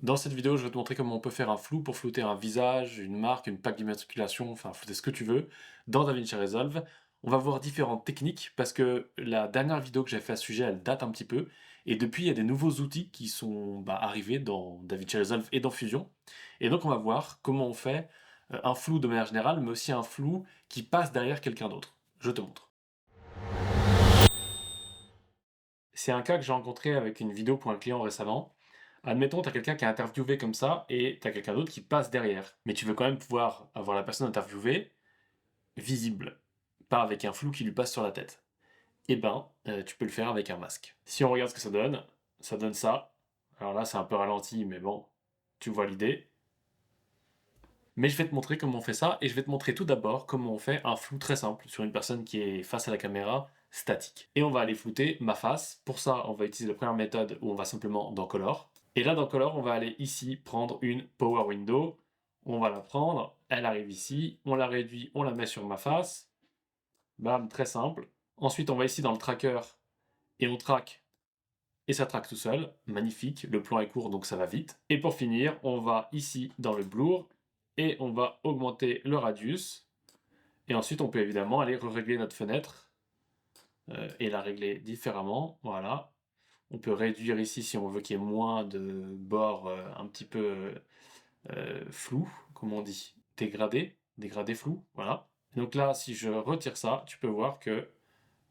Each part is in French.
Dans cette vidéo, je vais te montrer comment on peut faire un flou pour flouter un visage, une marque, une plaque d'immatriculation, enfin flouter ce que tu veux dans DaVinci Resolve. On va voir différentes techniques parce que la dernière vidéo que j'ai fait à ce sujet, elle date un petit peu. Et depuis, il y a des nouveaux outils qui sont arrivés dans DaVinci Resolve et dans Fusion. Et donc, on va voir comment on fait un flou de manière générale, mais aussi un flou qui passe derrière quelqu'un d'autre. Je te montre. C'est un cas que j'ai rencontré avec une vidéo pour un client récemment. Admettons, tu as quelqu'un qui est interviewé comme ça et tu as quelqu'un d'autre qui passe derrière. Mais tu veux quand même pouvoir avoir la personne interviewée visible, pas avec un flou qui lui passe sur la tête. Eh ben, tu peux le faire avec un masque. Si on regarde ce que ça donne ça. Alors là, c'est un peu ralenti, mais bon, tu vois l'idée. Mais je vais te montrer comment on fait ça et je vais te montrer tout d'abord comment on fait un flou très simple sur une personne qui est face à la caméra statique. Et on va aller flouter ma face. Pour ça, on va utiliser la première méthode où on va simplement dans Color. Et là, dans Color, on va aller ici prendre une Power Window. On va la prendre, elle arrive ici, on la réduit, on la met sur ma face. Bam, très simple. Ensuite, on va ici dans le tracker et on traque et ça traque tout seul. Magnifique, le plan est court donc ça va vite. Et pour finir, on va ici dans le blur et on va augmenter le radius. Et ensuite, on peut évidemment aller régler notre fenêtre et la régler différemment. Voilà. On peut réduire ici si on veut qu'il y ait moins de bords un petit peu flous, comme on dit, dégradé flou. Voilà. Donc là, si je retire ça, tu peux voir que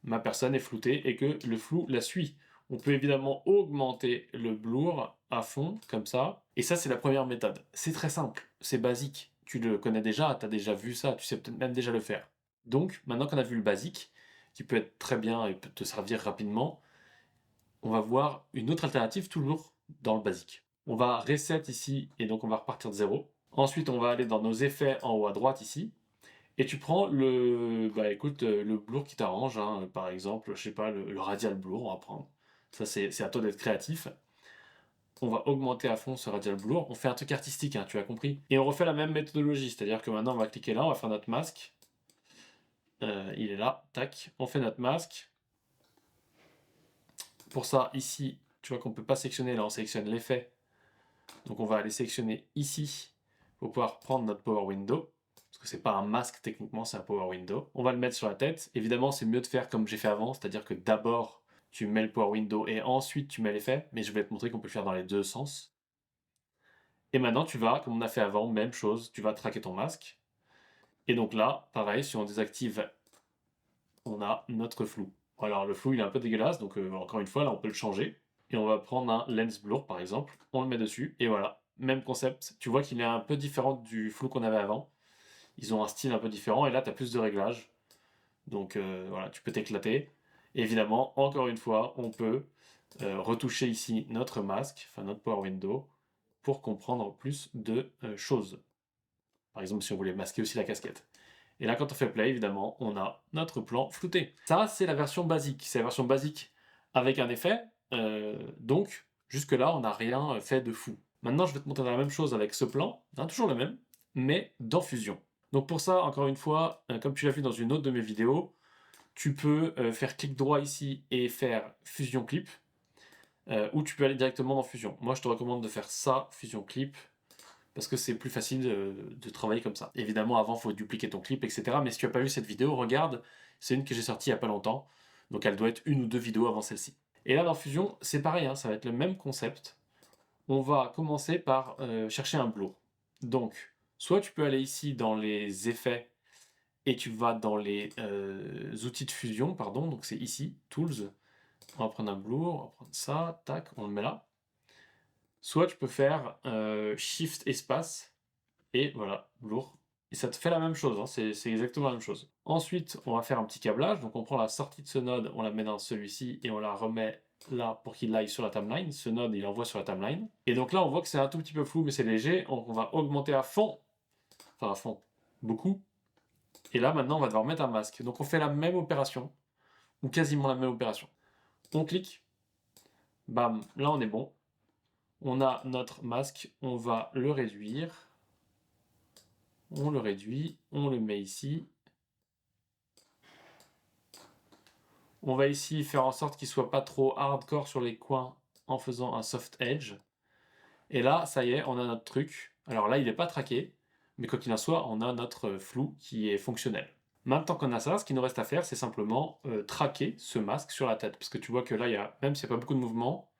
ma personne est floutée et que le flou la suit. On peut évidemment augmenter le blur à fond, comme ça. Et ça, c'est la première méthode. C'est très simple, c'est basique. Tu le connais déjà, tu as déjà vu ça, tu sais peut-être même déjà le faire. Donc, maintenant qu'on a vu le basique, qui peut être très bien et peut te servir rapidement, on va voir une autre alternative toujours dans le basique. On va reset ici et donc on va repartir de zéro. Ensuite, on va aller dans nos effets en haut à droite ici. Et tu prends le blur qui t'arrange, hein, par exemple, je sais pas, le radial blur, on va prendre. Ça, c'est à toi d'être créatif. On va augmenter à fond ce radial blur. On fait un truc artistique, hein, tu as compris. Et on refait la même méthodologie, c'est-à-dire que maintenant, on va cliquer là, on va faire notre masque. Il est là, tac. On fait notre masque. Pour ça, ici, tu vois qu'on ne peut pas sélectionner, là, on sélectionne l'effet. Donc, on va aller sélectionner ici pour pouvoir prendre notre Power Window. Parce que c'est pas un masque techniquement, c'est un Power Window. On va le mettre sur la tête. Évidemment, c'est mieux de faire comme j'ai fait avant, c'est-à-dire que d'abord tu mets le Power Window et ensuite tu mets l'effet, mais je vais te montrer qu'on peut le faire dans les deux sens. Et maintenant tu vas, comme on a fait avant, même chose, tu vas traquer ton masque. Et donc là, pareil, si on désactive, on a notre flou. Alors le flou il est un peu dégueulasse, donc encore une fois là on peut le changer. Et on va prendre un lens blur par exemple, on le met dessus, et voilà, même concept. Tu vois qu'il est un peu différent du flou qu'on avait avant. Ils ont un style un peu différent, et là tu as plus de réglages. Donc voilà, tu peux t'éclater. Évidemment, encore une fois, on peut retoucher ici notre masque, enfin notre Power Window, pour comprendre plus de choses. Par exemple, si on voulait masquer aussi la casquette. Et là, quand on fait play, évidemment, on a notre plan flouté. Ça, c'est la version basique. C'est la version basique avec un effet. Donc, jusque-là, on n'a rien fait de fou. Maintenant, je vais te montrer la même chose avec ce plan, hein, toujours le même, mais dans Fusion. Donc pour ça, encore une fois, comme tu l'as vu dans une autre de mes vidéos, tu peux faire clic droit ici et faire Fusion Clip, ou tu peux aller directement dans Fusion. Moi, je te recommande de faire ça, Fusion Clip, parce que c'est plus facile de travailler comme ça. Évidemment, avant, il faut dupliquer ton clip, etc. Mais si tu n'as pas vu cette vidéo, regarde, c'est une que j'ai sortie il n'y a pas longtemps, donc elle doit être une ou deux vidéos avant celle-ci. Et là, dans Fusion, c'est pareil, hein, ça va être le même concept. On va commencer par chercher un blur. Donc, soit tu peux aller ici dans les effets et tu vas dans les outils de fusion, pardon, donc c'est ici, Tools. On va prendre un blur, on va prendre ça, tac, on le met là. Soit tu peux faire Shift espace et voilà, blur. Et ça te fait la même chose, hein, c'est exactement la même chose. Ensuite, on va faire un petit câblage, donc on prend la sortie de ce node, on la met dans celui-ci et on la remet là pour qu'il aille sur la timeline. Ce node, il envoie sur la timeline. Et donc là, on voit que c'est un tout petit peu flou, mais c'est léger. On va augmenter à fond, enfin à fond, beaucoup. Et là, maintenant, on va devoir mettre un masque. Donc on fait la même opération, ou quasiment la même opération. On clique, bam, là on est bon. On a notre masque, on va le réduire. On le réduit, on le met ici. On va ici faire en sorte qu'il soit pas trop hardcore sur les coins en faisant un soft edge. Et là, ça y est, on a notre truc. Alors là, il n'est pas traqué, mais quoi qu'il en soit, on a notre flou qui est fonctionnel. Maintenant qu'on a ça, ce qu'il nous reste à faire, c'est simplement traquer ce masque sur la tête. Parce que tu vois que là, même s'il n'y a pas beaucoup de mouvement,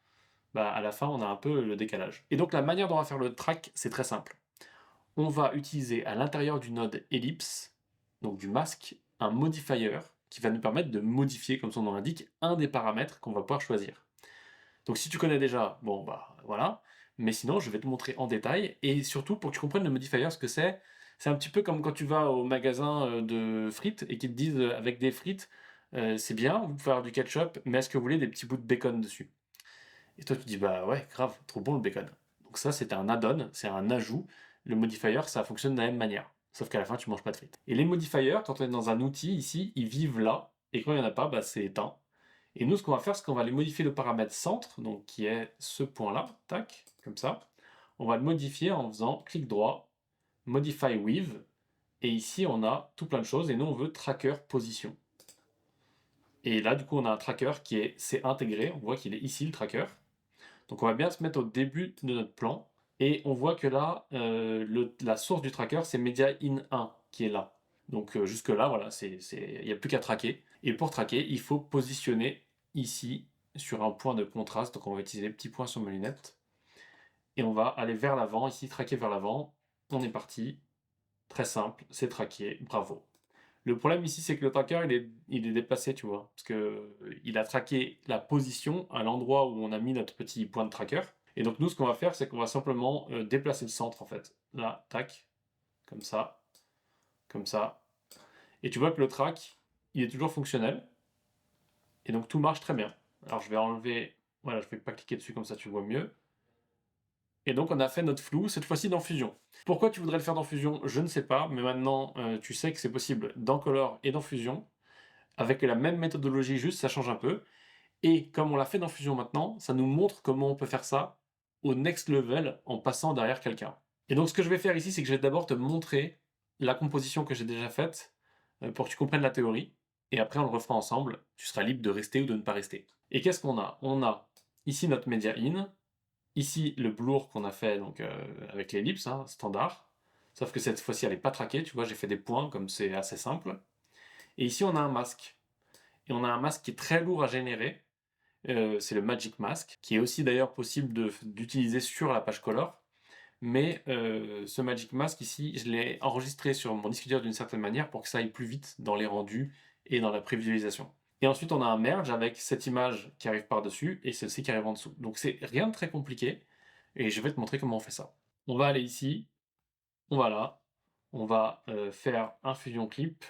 bah, à la fin, on a un peu le décalage. Et donc la manière dont on va faire le track, c'est très simple. On va utiliser à l'intérieur du node ellipse, donc du masque, un modifier qui va nous permettre de modifier, comme son nom l'indique, un des paramètres qu'on va pouvoir choisir. Donc si tu connais déjà, bon bah voilà, mais sinon je vais te montrer en détail, et surtout pour que tu comprennes le modifier, ce que c'est un petit peu comme quand tu vas au magasin de frites et qu'ils te disent avec des frites, c'est bien, vous pouvez avoir du ketchup, mais est-ce que vous voulez des petits bouts de bacon dessus? Et toi tu dis bah ouais, grave, trop bon le bacon. Donc ça c'est un add-on, c'est un ajout, le modifier ça fonctionne de la même manière, sauf qu'à la fin tu manges pas de frites. Et les modifiers, quand on est dans un outil ici, ils vivent là, et quand il n'y en a pas, bah, c'est éteint. Et nous, ce qu'on va faire, c'est qu'on va aller modifier le paramètre centre, donc qui est ce point-là, tac, comme ça. On va le modifier en faisant clic droit, Modify With, et ici on a tout plein de choses, et nous on veut Tracker Position. Et là, du coup, on a un tracker c'est intégré, on voit qu'il est ici le tracker. Donc on va bien se mettre au début de notre plan, et on voit que là, la source du tracker, c'est Media in 1 qui est là. Donc jusque là, voilà, il n'y a plus qu'à traquer. Et pour traquer, il faut positionner ici sur un point de contraste. Donc on va utiliser les petits points sur mes lunettes. Et on va aller vers l'avant, ici traquer vers l'avant. On est parti. Très simple, c'est traqué, bravo. Le problème ici, c'est que le tracker, il est déplacé, tu vois. Parce que il a traqué la position à l'endroit où on a mis notre petit point de tracker. Et donc nous, ce qu'on va faire, c'est qu'on va simplement déplacer le centre, en fait. Là, tac, comme ça, comme ça. Et tu vois que le track, il est toujours fonctionnel. Et donc tout marche très bien. Alors je vais enlever, voilà, je vais pas cliquer dessus comme ça tu vois mieux. Et donc on a fait notre flou, cette fois-ci dans Fusion. Pourquoi tu voudrais le faire dans Fusion? Je ne sais pas, mais maintenant tu sais que c'est possible dans Color et dans Fusion. Avec la même méthodologie, juste ça change un peu. Et comme on l'a fait dans Fusion maintenant, ça nous montre comment on peut faire ça au next level en passant derrière quelqu'un. Et donc ce que je vais faire ici, c'est que je vais d'abord te montrer la composition que j'ai déjà faite pour que tu comprennes la théorie. Et après on le refera ensemble, tu seras libre de rester ou de ne pas rester. Et qu'est-ce qu'on a? On a ici notre media in, ici le blur qu'on a fait donc, avec l'ellipse, hein, standard. Sauf que cette fois-ci elle n'est pas traquée, tu vois, j'ai fait des points comme c'est assez simple. Et ici on a un masque. Et on a un masque qui est très lourd à générer, c'est le Magic Mask, qui est aussi d'ailleurs possible d'utiliser sur la page Color. Mais ce Magic Mask ici, je l'ai enregistré sur mon disque dur d'une certaine manière pour que ça aille plus vite dans les rendus et dans la prévisualisation. Et ensuite, on a un merge avec cette image qui arrive par-dessus et celle-ci qui arrive en dessous. Donc c'est rien de très compliqué et je vais te montrer comment on fait ça. On va aller ici, on va là, on va faire un Fusion Clip,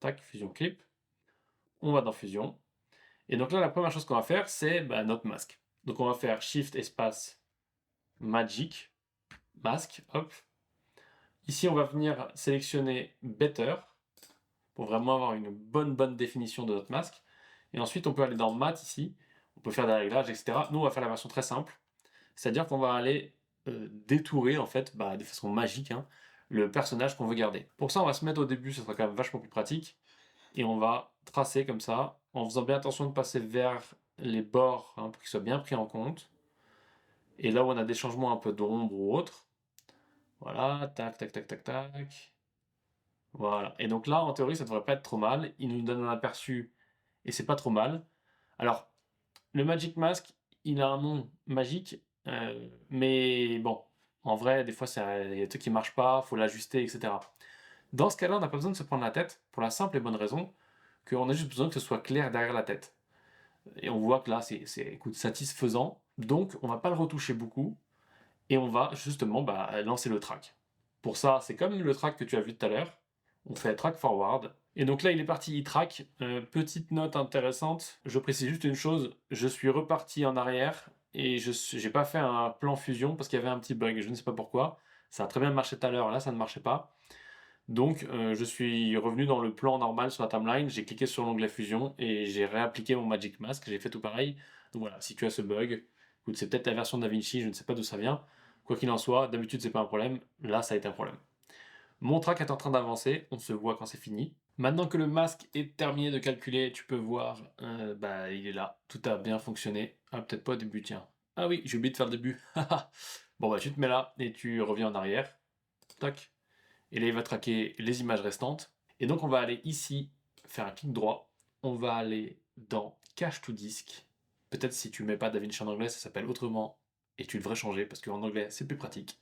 tac, Fusion Clip, on va dans Fusion. Et donc là, la première chose qu'on va faire, c'est notre masque. Donc on va faire Shift espace Magic, masque, hop. Ici, on va venir sélectionner Better pour vraiment avoir une bonne définition de notre masque. Et ensuite, on peut aller dans Matte ici, on peut faire des réglages, etc. Nous, on va faire la version très simple, c'est-à-dire qu'on va aller détourer, en fait, de façon magique, hein, le personnage qu'on veut garder. Pour ça, on va se mettre au début, ce sera quand même vachement plus pratique, et on va tracer comme ça, en faisant bien attention de passer vers les bords, hein, pour qu'ils soient bien pris en compte. Et là où on a des changements un peu d'ombre ou autre, voilà, tac, tac, tac, tac, tac. Voilà. Et donc là, en théorie, ça devrait pas être trop mal. Il nous donne un aperçu et c'est pas trop mal. Alors, le Magic Mask, il a un nom magique, mais bon, en vrai, des fois, il y a des trucs qui marchent pas, faut l'ajuster, etc. Dans ce cas-là, on n'a pas besoin de se prendre la tête pour la simple et bonne raison qu'on a juste besoin que ce soit clair derrière la tête. Et on voit que là, écoute, satisfaisant. Donc, on va pas le retoucher beaucoup et on va justement lancer le track. Pour ça, c'est comme le track que tu as vu tout à l'heure. On fait track forward. Et donc là, il est parti e-track. Petite note intéressante, je précise juste une chose, je suis reparti en arrière et je n'ai pas fait un plan fusion parce qu'il y avait un petit bug, je ne sais pas pourquoi. Ça a très bien marché tout à l'heure, là ça ne marchait pas. Donc je suis revenu dans le plan normal sur la timeline, j'ai cliqué sur l'onglet fusion et j'ai réappliqué mon Magic Mask, j'ai fait tout pareil. Donc voilà, si tu as ce bug, écoute, c'est peut-être la version DaVinci, je ne sais pas d'où ça vient. Quoi qu'il en soit, d'habitude c'est pas un problème, là ça a été un problème. Mon track est en train d'avancer, on se voit quand c'est fini. Maintenant que le masque est terminé de calculer, tu peux voir, il est là, tout a bien fonctionné. Ah, peut-être pas au début, tiens. Ah oui, j'ai oublié de faire le début. Bon bah tu te mets là et tu reviens en arrière. Tac. Et là il va traquer les images restantes. Et donc on va aller ici, faire un clic droit. On va aller dans Cache to Disk. Peut-être si tu mets pas DaVinci en anglais, ça s'appelle autrement. Et tu devrais changer parce qu'en anglais c'est plus pratique.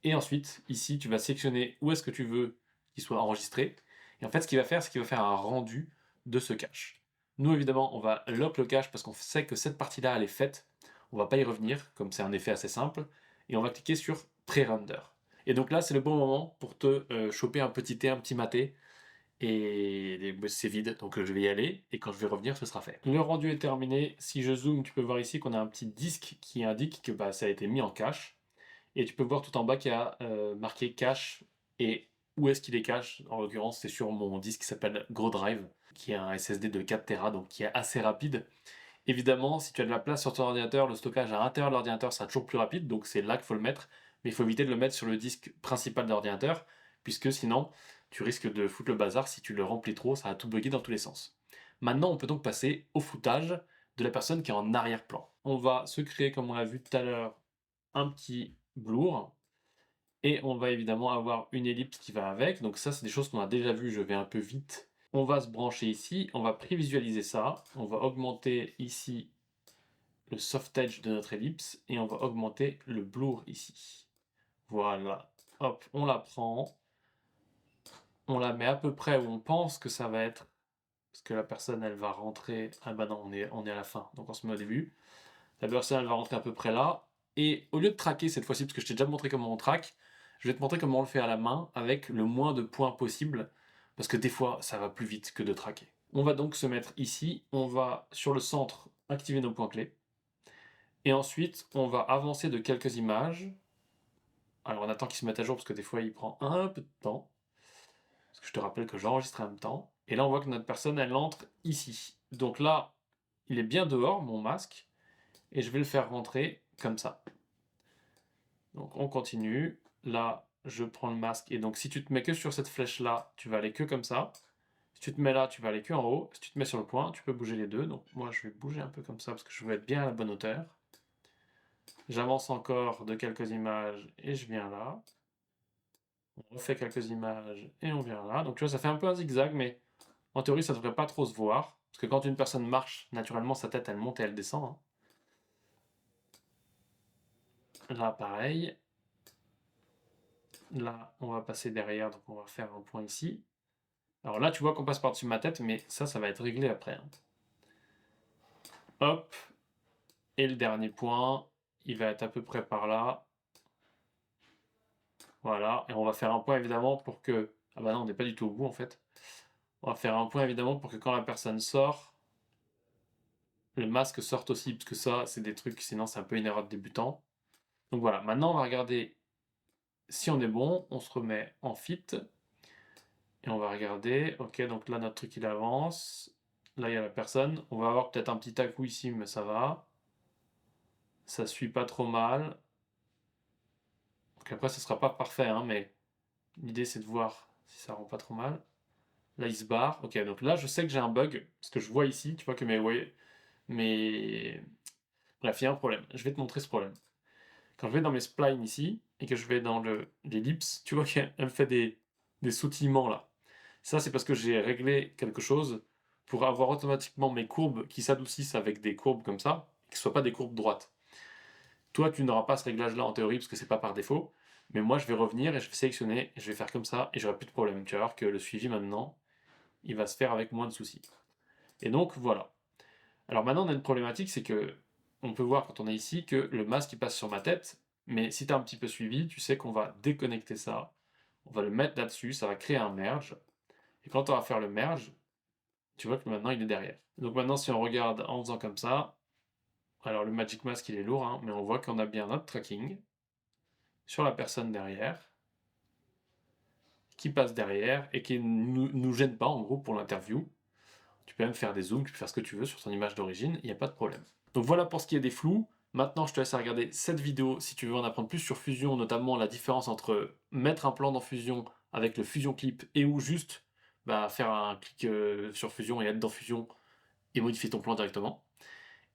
Et ensuite, ici, tu vas sélectionner où est-ce que tu veux qu'il soit enregistré. Et en fait, ce qu'il va faire, c'est qu'il va faire un rendu de ce cache. Nous, évidemment, on va lock le cache parce qu'on sait que cette partie-là, elle est faite. On va pas y revenir, comme c'est un effet assez simple. Et on va cliquer sur Pré-render. Et donc là, c'est le bon moment pour te choper un petit thé, un petit maté. Et c'est vide, donc je vais y aller. Et quand je vais revenir, ce sera fait. Le rendu est terminé. Si je zoome, tu peux voir ici qu'on a un petit disque qui indique que bah, ça a été mis en cache. Et tu peux voir tout en bas qu'il y a marqué cache et où est-ce qu'il est cache. En l'occurrence, c'est sur mon disque qui s'appelle GrowDrive, qui est un SSD de 4 Tera, donc qui est assez rapide. Évidemment, si tu as de la place sur ton ordinateur, le stockage à l'intérieur de l'ordinateur sera toujours plus rapide, donc c'est là qu'il faut le mettre. Mais il faut éviter de le mettre sur le disque principal de l'ordinateur, puisque sinon, tu risques de foutre le bazar. Si tu le remplis trop, ça va tout bugger dans tous les sens. Maintenant, on peut donc passer au footage de la personne qui est en arrière-plan. On va se créer, comme on l'a vu tout à l'heure, un petit blur. Et on va évidemment avoir une ellipse qui va avec. Donc ça, c'est des choses qu'on a déjà vues. Je vais un peu vite. On va se brancher ici. On va prévisualiser ça. On va augmenter ici le soft edge de notre ellipse. Et on va augmenter le blur ici. Voilà. Hop, on la prend. On la met à peu près où on pense que ça va être. Parce que la personne, elle va rentrer... Ah bah non, on est à la fin. Donc on se met au début. La personne, elle va rentrer à peu près là. Et au lieu de traquer cette fois-ci, parce que je t'ai déjà montré comment on traque, je vais te montrer comment on le fait à la main avec le moins de points possible. Parce que des fois, ça va plus vite que de traquer. On va donc se mettre ici. On va, sur le centre, activer nos points clés. Et ensuite, on va avancer de quelques images. Alors, on attend qu'il se mette à jour parce que des fois, il prend un peu de temps. Parce que je te rappelle que j'enregistre en même temps. Et là, on voit que notre personne, elle entre ici. Donc là, il est bien dehors, mon masque. Et je vais le faire rentrer comme ça. Donc on continue. Là, je prends le masque. Et donc si tu te mets que sur cette flèche-là, tu vas aller que comme ça. Si tu te mets là, tu vas aller que en haut. Si tu te mets sur le point, tu peux bouger les deux. Donc moi, je vais bouger un peu comme ça parce que je veux être bien à la bonne hauteur. J'avance encore de quelques images et je viens là. On refait quelques images et on vient là. Donc tu vois, ça fait un peu un zigzag, mais en théorie, ça ne devrait pas trop se voir. Parce que quand une personne marche, naturellement, sa tête, elle monte et elle descend, hein. Là, pareil. Là, on va passer derrière, donc on va faire un point ici. Alors là, tu vois qu'on passe par-dessus ma tête, mais ça va être réglé après, hein. Hop. Et le dernier point, il va être à peu près par là. Voilà. Et on va faire un point évidemment pour que... Ah bah non, on n'est pas du tout au bout en fait. On va faire un point évidemment pour que quand la personne sort, le masque sorte aussi, parce que ça, c'est des trucs, sinon c'est un peu une erreur de débutant. Donc voilà, maintenant on va regarder si on est bon. On se remet en fit. Et on va regarder. Ok, donc là notre truc il avance. Là il y a la personne. On va avoir peut-être un petit à-coup ici, mais ça va. Ça suit pas trop mal. Donc après, ce sera pas parfait, hein, mais l'idée c'est de voir si ça rend pas trop mal. Là, il se barre. Ok, donc là, je sais que j'ai un bug, parce que je vois ici, tu vois que mes... Ouais, mais... Bref, il y a un problème. Je vais te montrer ce problème. Quand je vais dans mes splines ici, et que je vais dans l'ellipse, tu vois qu'elle me fait des sautillements là. Ça, c'est parce que j'ai réglé quelque chose pour avoir automatiquement mes courbes qui s'adoucissent avec des courbes comme ça, et que ce ne soient pas des courbes droites. Toi, tu n'auras pas ce réglage-là en théorie parce que c'est pas par défaut. Mais moi, je vais revenir et je vais sélectionner et je vais faire comme ça et j'aurai plus de problème. Tu vas voir que le suivi maintenant, il va se faire avec moins de soucis. Et donc, voilà. Alors maintenant, on a une problématique, c'est que on peut voir quand on est ici que le masque il passe sur ma tête. Mais si tu as un petit peu suivi, tu sais qu'on va déconnecter ça. On va le mettre là-dessus, ça va créer un merge. Et quand on va faire le merge, tu vois que maintenant il est derrière. Donc maintenant, si on regarde en faisant comme ça, alors le Magic Mask il est lourd, hein, mais on voit qu'on a bien notre tracking sur la personne derrière, qui passe derrière et qui ne nous gêne pas en gros pour l'interview. Tu peux même faire des zooms, tu peux faire ce que tu veux sur ton image d'origine, il n'y a pas de problème. Donc voilà pour ce qui est des flous. Maintenant, je te laisse à regarder cette vidéo si tu veux en apprendre plus sur Fusion, notamment la différence entre mettre un plan dans Fusion avec le Fusion Clip et ou juste faire un clic sur Fusion et être dans Fusion et modifier ton plan directement.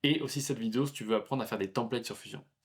et aussi cette vidéo si tu veux apprendre à faire des templates sur Fusion.